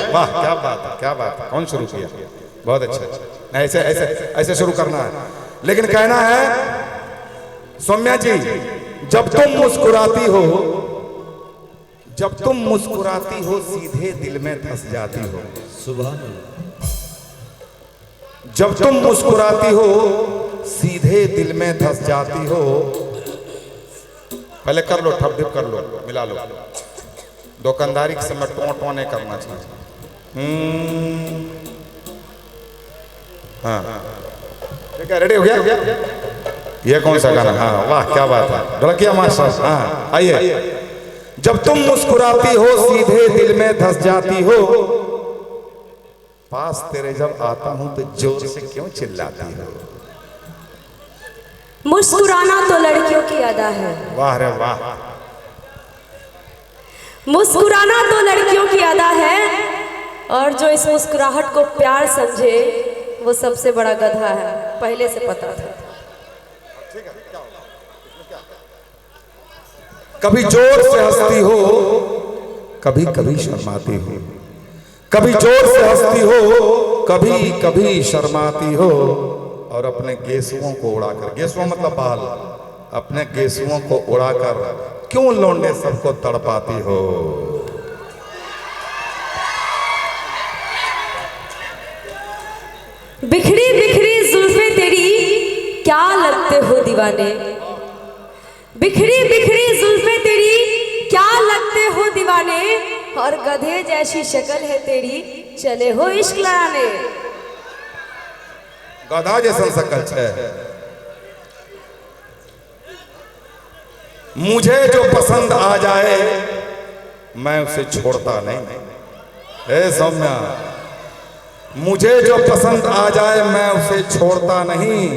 वाह क्या बात है, क्या बात है। कौन शुरू किया? बहुत अच्छा। ऐसे ऐसे ऐसे शुरू करना है, लेकिन कहना है सौम्या जी, जब तुम मुस्कुराती हो, जब तुम मुस्कुराती हो सीधे दिल में धंस जाती हो। सुभान अल्लाह। जब तुम मुस्कुराती हो सीधे दिल में धंस जाती हो। पहले कर लो, ठप ढिप कर लो, मिला लो। दुकानदारी के समय टो नहीं करना चाहिए। हाँ ठीक है, रेडी हो गया? ये कौन सा गाना? हाँ वाह क्या बात है, ढोलकिया मास्टर। हाँ आइए। जब तुम मुस्कुराती हो सीधे दिल में धंस जाती हो, पास तेरे जब आता हूं तो जोर से क्यों चिल्लाती हो। मुस्कुराना तो लड़कियों की अदा है। वाह रे वाह। मुस्कुराना तो लड़कियों की अदा है, और जो इस मुस्कुराहट को प्यार समझे वो सबसे बड़ा गधा है। पहले से पता था। कभी जोर से हंसती हो, कभी कभी शर्माती हो। कभी जोर से हंसती हो, कभी कभी शर्माती हो। और अपने गेसुओं को उड़ाकर, गेसुआ मतलब बाल, अपने गेसुओं को उड़ाकर क्यों लौंडे सबको तड़पाती हो। बिखरी बिखरी जुल्फे तेरी क्या लगते हो दीवाने। बिखरी बिखरी जुल्फे तेरी क्या लगते हो दीवाने, और गधे जैसी शक्ल है तेरी, चले हो इश्क लड़ाने। गधा जैसा शक्ल है। मुझे जो पसंद आ जाए मैं उसे छोड़ता नहीं। हे सौम्या, मुझे जो पसंद आ जाए मैं उसे छोड़ता नहीं।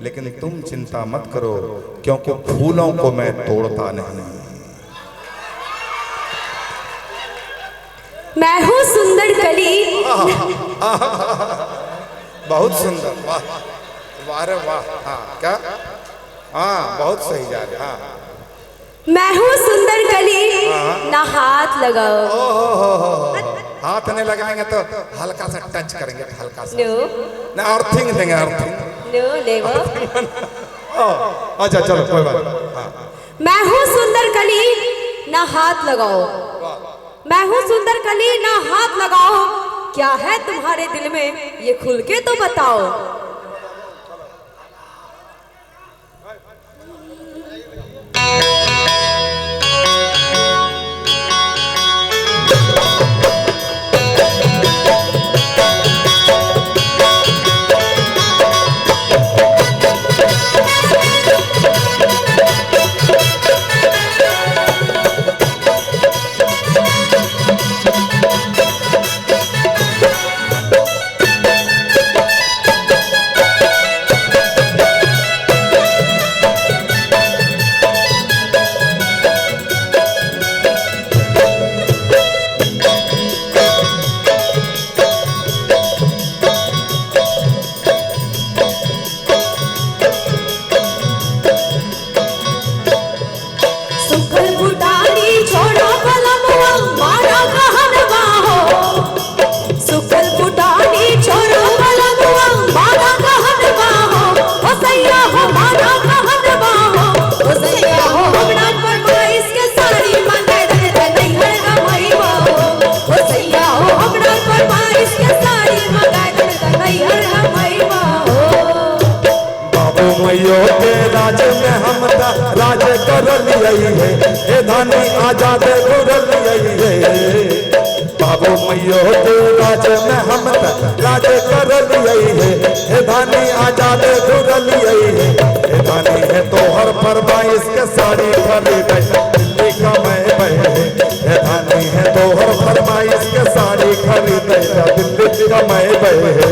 लेकिन तुम चिंता मत करो, क्योंकि फूलों को मैं तोड़ता नहीं। मैं हूँ सुंदर कली। बहुत सुंदर, वाह वाह रे वाह। हाँ क्या? हाँ बहुत सही जा रहे। हाँ मैं हूँ सुंदर कली, ना हाथ लगाओ। हाथ नहीं लगाएंगे तो हल्का सा टच करेंगे, हल्का सा। नो ना अर्थिंग देंगे, अर्थिंग। No never. अच्छा चलो कोई बात नहीं। हाँ। मैं हूँ सुंदर कली, ना हाथ लगाओ। मैं हूँ सुंदर कली, ना हाथ लगाओ। क्या है तुम्हारे दिल में ये खुल के तो बताओ। राज में हम राज कर लिया है, ए धानी आजाद गुरल है। बाबू मैयो के राज में हम राज कर लिया है, ए धानी आजाद गुरल है। ए धानी है तो हर फरमाइश के साड़ी खरीदे दिल्ली का मैं बहे। ए धानी है तो हर फरमाइश के साड़ी खरीदे दिल्ली का मैं बहे।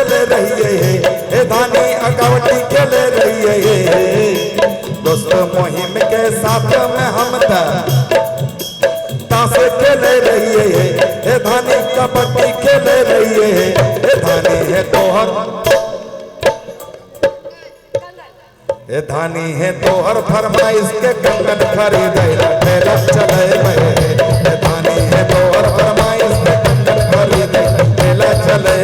खेले रहिए हे धानी अकावटी खेले रहिए दोस्त मुहिम के साथ में हम ताश खेले रहिए हे धानी कबड्डी खेले रहिए हे धानी है तोहर हे धानी है तोहर फरमाइश के कंगन खरीदे मेरा चले हे धानी है तोहर फरमाइश के कंगन खरीदे मेरा चले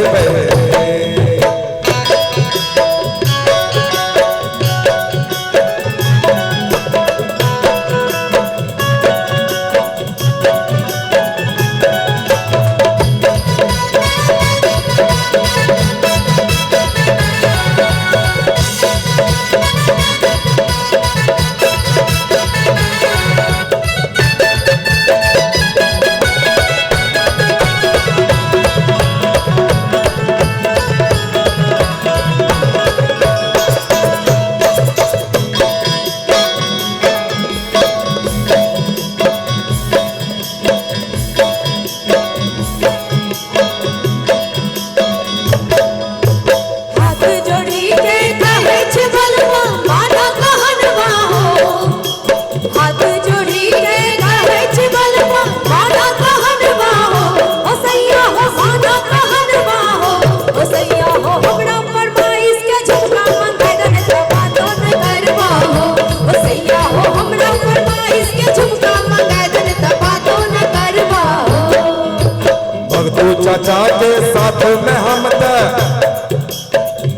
चाचा के साथ में हम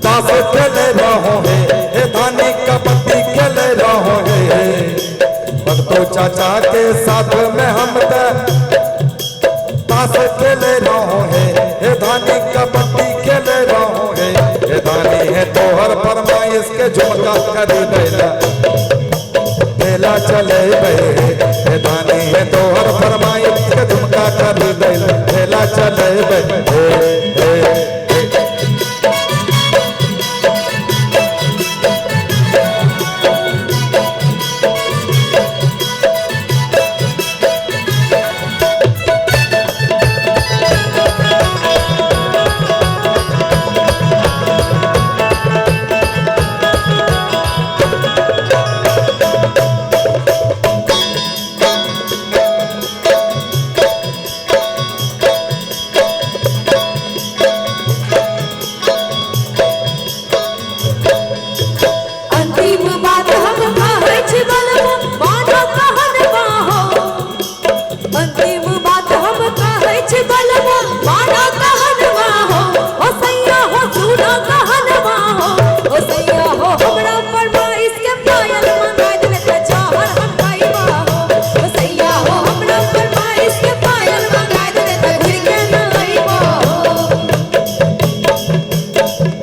ताश खेले रहो हे धानी कबड्डी खेले रहो हे भक्तो चाचा के साथ में हम ताश खेले रहो हे धानी कबड्डी खेले रहो हे धानी है तोहर फरमाइश के झुमका खरीदेला मेला चले हे धानी है तोहर फरमाइश के झुमका खरीदेला मेला चले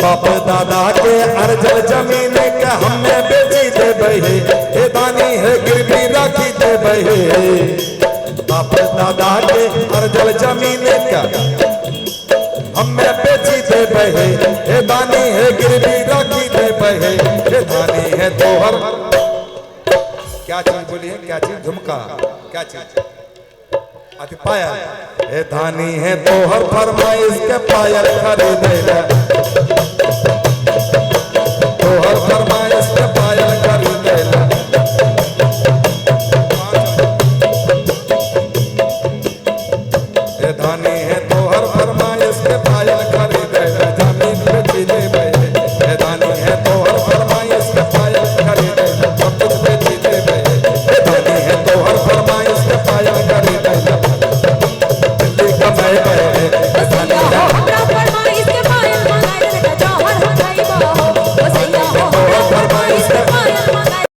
बाप दादा के अर्जल जमीन के हमें बेची दे बहे हे धानी है गिरवी रखी दे बहे बाप दादा के अर्जल जमीन का हमें बेची दे बहे हे धानी है गिरवी रखी दे बहे हे धानी है तोहर क्या चीज बोलिए क्या चीज झुमका क्या चीज पायल हे धानी है तोहर फरमाइश के पायल खरीदे